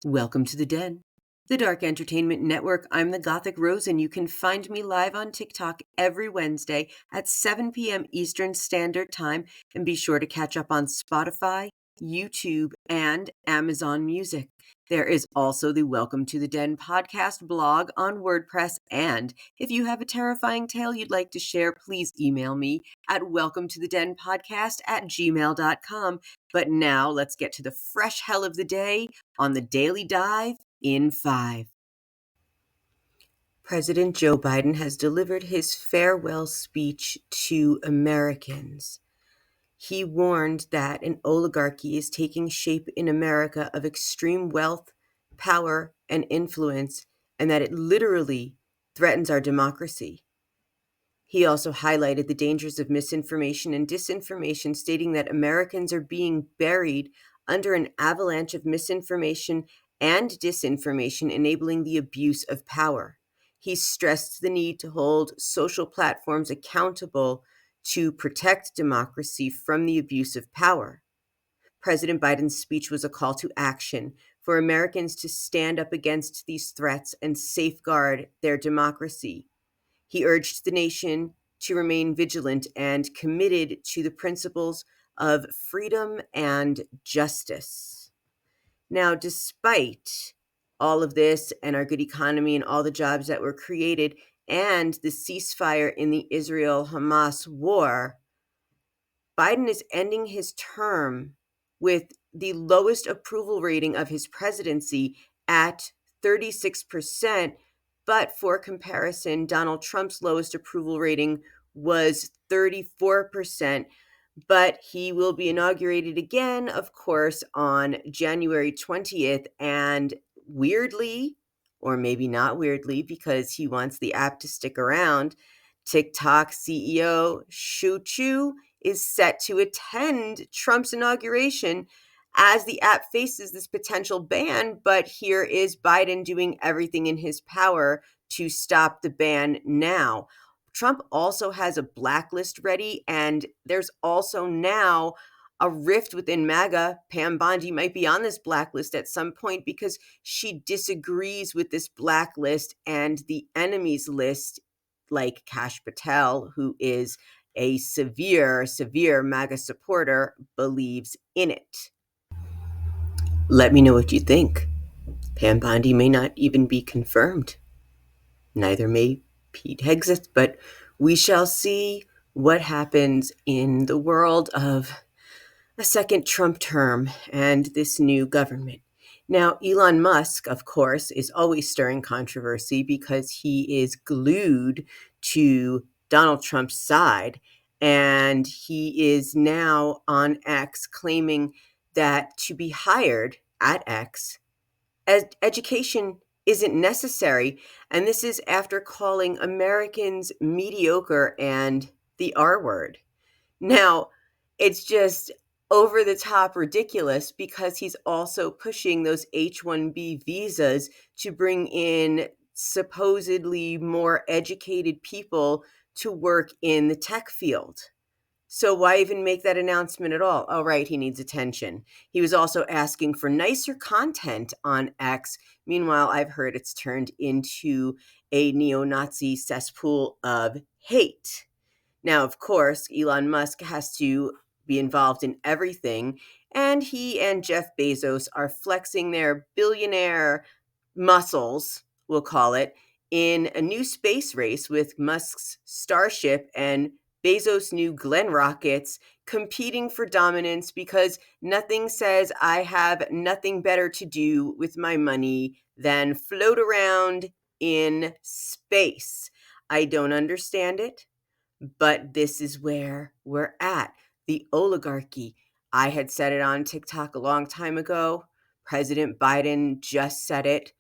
Welcome to the Den, the Dark Entertainment Network. I'm the Gothic Rose, and you can find me live on TikTok every Wednesday at 7 p.m. Eastern Standard Time. And be sure to catch up on Spotify, YouTube, and Amazon Music. There is also the Welcome to the Den podcast blog on WordPress. And if you have a terrifying tale you'd like to share, please email me at welcometothedenpodcast@gmail.com. But now let's get to the fresh hell of the day on the Daily Dive in 5. President Joe Biden has delivered his farewell speech to Americans. He warned that an oligarchy is taking shape in America of extreme wealth, power, and influence, and that it literally threatens our democracy. He also highlighted the dangers of misinformation and disinformation, stating that Americans are being buried under an avalanche of misinformation and disinformation, enabling the abuse of power. He stressed the need to hold social platforms accountable to protect democracy from the abuse of power. President Biden's speech was a call to action for Americans to stand up against these threats and safeguard their democracy. He urged the nation to remain vigilant and committed to the principles of freedom and justice. Now, despite all of this and our good economy and all the jobs that were created and the ceasefire in the Israel-Hamas war, Biden is ending his term with the lowest approval rating of his presidency at 36%. But for comparison, Donald Trump's lowest approval rating was 34%. But he will be inaugurated again, of course, on January 20th. And weirdly, or maybe not weirdly, because he wants the app to stick around, TikTok CEO Shu Chu is set to attend Trump's inauguration as the app faces this potential ban. But here is Biden doing everything in his power to stop the ban now. Trump also has a blacklist ready, and there's also now a rift within MAGA. Pam Bondi might be on this blacklist at some point because she disagrees with this blacklist and the enemies list, like Kash Patel, who is a severe MAGA supporter, believes in it. Let me know what you think. Pam Bondi may not even be confirmed. Neither may Pete Hegseth, but we shall see what happens in the world of a second Trump term and this new government. Now, Elon Musk, of course, is always stirring controversy because he is glued to Donald Trump's side, and he is now on X claiming that to be hired at X, education isn't necessary. And this is after calling Americans mediocre and the R word. Now, it's just over the top ridiculous because he's also pushing those H-1B visas to bring in supposedly more educated people to work in the tech field. So why even make that announcement at all? Oh, right, he needs attention. He was also asking for nicer content on X. Meanwhile, I've heard it's turned into a neo-Nazi cesspool of hate. Now, of course, Elon Musk has to be involved in everything, and he and Jeff Bezos are flexing their billionaire muscles, we'll call it, in a new space race with Musk's Starship and Bezos' new Glenn rockets, competing for dominance because nothing says I have nothing better to do with my money than float around in space. I don't understand it, but this is where we're at. The oligarchy. I had said it on TikTok a long time ago. President Biden just said it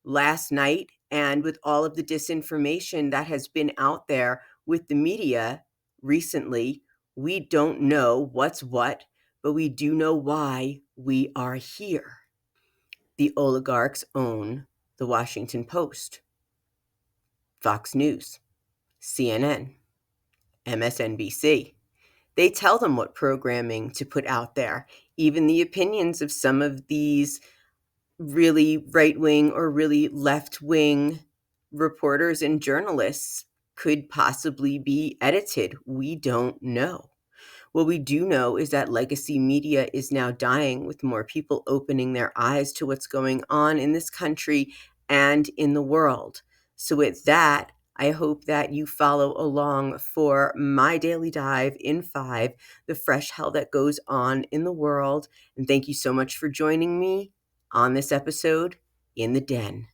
last night. And with all of the disinformation that has been out there with the media recently, we don't know what's what, but we do know why we are here. The oligarchs own the Washington Post, Fox News, CNN, MSNBC. They tell them what programming to put out there. Even the opinions of some of these really right wing or really left wing reporters and journalists could possibly be edited. We don't know. What we do know is that legacy media is now dying, with more people opening their eyes to what's going on in this country and in the world. So, with that, I hope that you follow along for my daily dive in 5, the fresh hell that goes on in the world. And thank you so much for joining me on this episode in the Den.